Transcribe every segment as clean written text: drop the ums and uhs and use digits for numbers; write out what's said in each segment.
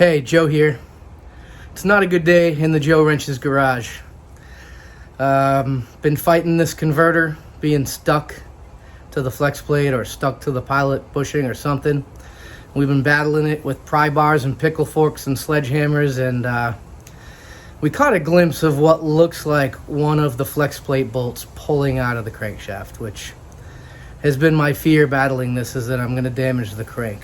Hey, Joe here. It's not a good day in the Joe Wrench's garage. Been fighting this converter being stuck to the flex plate or stuck to the pilot bushing or something. We've been battling it with pry bars and pickle forks and sledgehammers, and we caught a glimpse of what looks like one of the flex plate bolts pulling out of the crankshaft, which has been my fear battling this, is that I'm going to damage the crank.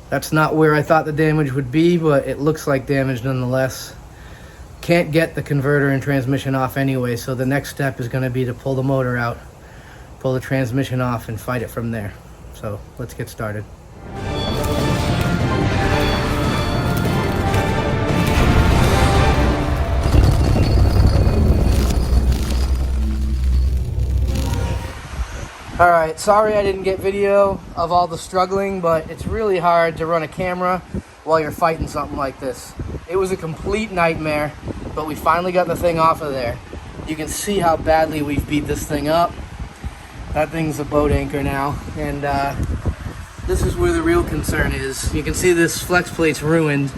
That's not where I thought the damage would be, but it looks like damage nonetheless. Can't get the converter and transmission off anyway, so the next step is going to be to pull the motor out, pull the transmission off, and fight it from there. So let's get started. Alright, sorry I didn't get video of all the struggling, but it's really hard to run a camera while you're fighting something like this. It was a complete nightmare, but we finally got the thing off of there. You can see how badly we've beat this thing up. That thing's a boat anchor now, and this is where the real concern is. You can see this flex plate's ruined.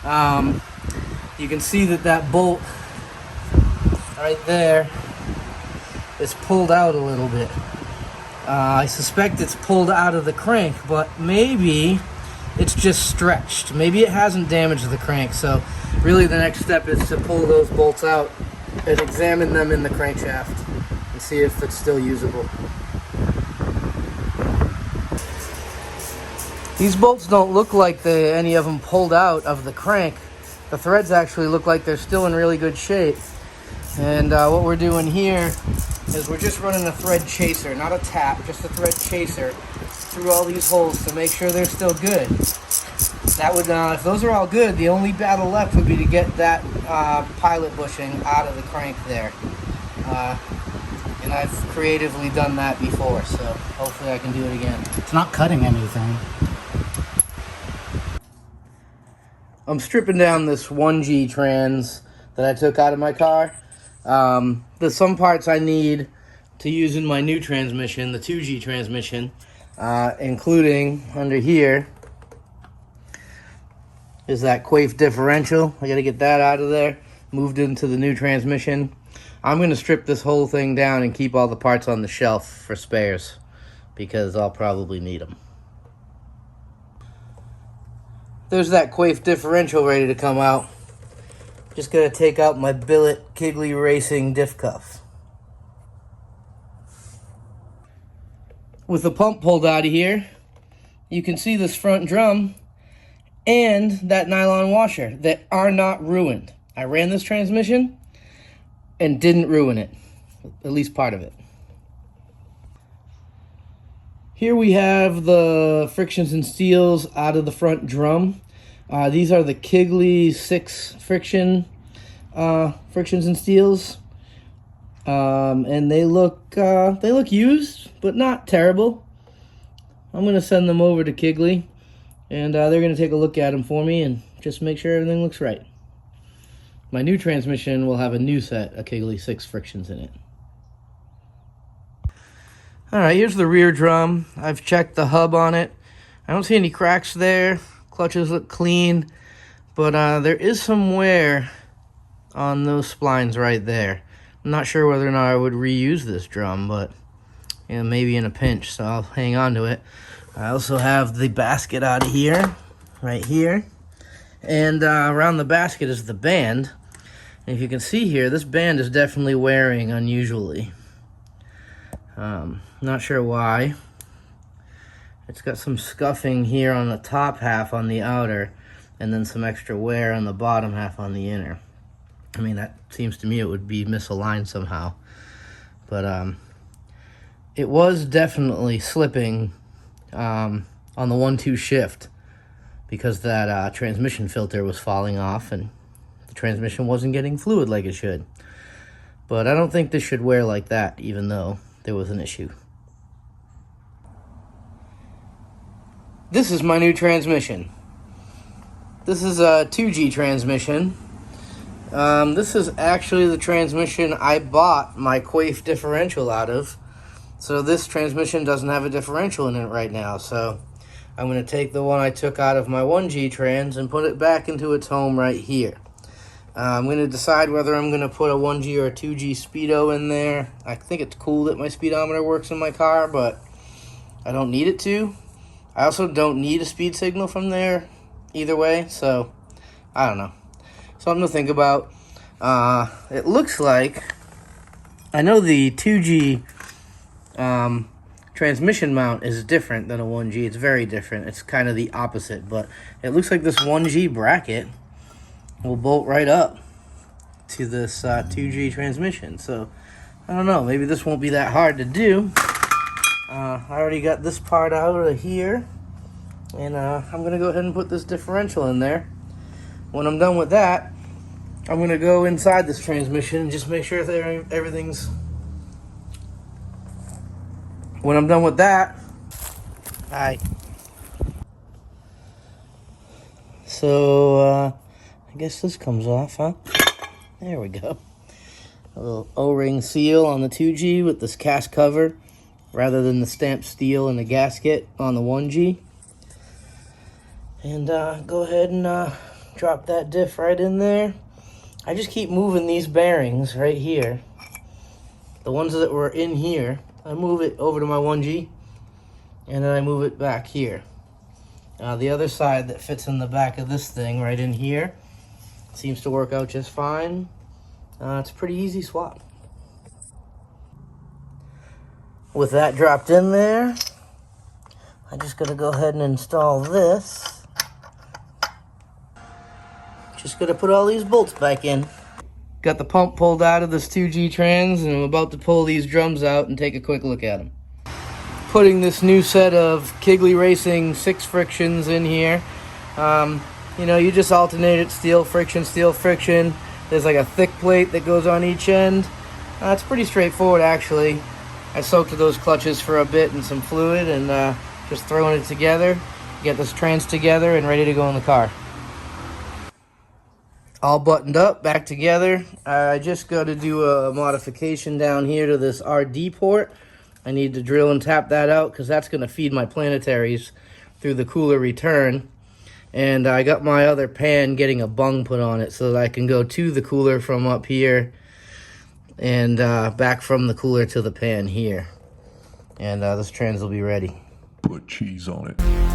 You can see that bolt right there is pulled out a little bit. I suspect it's pulled out of the crank, but maybe it's just stretched. Maybe it hasn't damaged the crank. So really the next step is to pull those bolts out and examine them in the crankshaft and see if it's still usable. These bolts don't look like any of them pulled out of the crank. The threads actually look like they're still in really good shape. And what we're doing here is we're just running a thread chaser, not a tap, just a thread chaser through all these holes to make sure they're still good. That would, if those are all good, the only battle left would be to get that pilot bushing out of the crank there. And I've creatively done that before, so hopefully I can do it again. It's not cutting anything. I'm stripping down this 1G trans that I took out of my car. There's some parts I need to use in my new transmission, the 2G transmission, including under here is that quaif differential. I gotta get that out of there, moved into the new transmission. I'm gonna strip this whole thing down and keep all the parts on the shelf for spares because I'll probably need them. There's that quaif differential ready to come out. Just gotta take out my billet Kigley Racing diff cuff. With the pump pulled out of here, you can see this front drum and that nylon washer that are not ruined. I ran this transmission and didn't ruin it, at least part of it. Here we have the frictions and seals out of the front drum. These are the Kigley 6 frictions and seals, and they look used, but not terrible. I'm gonna send them over to Kigley, and they're gonna take a look at them for me and just make sure everything looks right. My new transmission will have a new set of Kigley 6 frictions in it. All right, here's the rear drum. I've checked the hub on it. I don't see any cracks there. Clutches look clean, but there is some wear on those splines right there. I'm not sure whether or not I would reuse this drum, but you know, maybe in a pinch, so I'll hang on to it. I also have the basket out of here, right here, and around the basket is the band. And if you can see here, this band is definitely wearing unusually. Not sure why. It's got some scuffing here on the top half on the outer, and then some extra wear on the bottom half on the inner. I mean, that seems to me it would be misaligned somehow. But it was definitely slipping on the 1-2 shift because that transmission filter was falling off and the transmission wasn't getting fluid like it should. But I don't think this should wear like that, even though there was an issue. This is my new transmission. This is a 2G transmission. This is actually the transmission I bought my quaif differential out of. So this transmission doesn't have a differential in it right now. So I'm going to take the one I took out of my 1G trans and put it back into its home right here. I'm going to decide whether I'm going to put a 1G or a 2G speedo in there. I think it's cool that my speedometer works in my car, but I don't need it to. I also don't need a speed signal from there either way, so I don't know. Something to think about. It looks like, I know the 2G transmission mount is different than a 1G. It's very different. It's kind of the opposite, but it looks like this 1G bracket will bolt right up to this 2G transmission. So, I don't know. Maybe this won't be that hard to do. I already got this part out of here. And I'm going to go ahead and put this differential in there. When I'm done with that, I'm going to go inside this transmission and just make sure that everything's... When I'm done with that... Hi. So, I guess this comes off, huh? There we go. A little O-ring seal on the 2G with this cast cover rather than the stamped steel and the gasket on the 1G. And go ahead and drop that diff right in there. I just keep moving these bearings right here. The ones that were in here, I move it over to my 1G and then I move it back here. The other side that fits in the back of this thing right in here seems to work out just fine. It's a pretty easy swap. With that dropped in there, I just gotta go ahead and install this. Just gotta put all these bolts back in. Got the pump pulled out of this 2G trans, and I'm about to pull these drums out and take a quick look at them. Putting this new set of Kigley Racing 6 frictions in here. You know, you just alternate it, steel friction, steel friction. There's like a thick plate that goes on each end. It's pretty straightforward, actually. I soaked those clutches for a bit in some fluid and just throwing it together. Get this trans together and ready to go in the car. All buttoned up, back together. I just got to do a modification down here to this RD port. I need to drill and tap that out because that's going to feed my planetaries through the cooler return. And I got my other pan getting a bung put on it so that I can go to the cooler from up here and back from the cooler to the pan here. And this trans will be ready. Put cheese on it.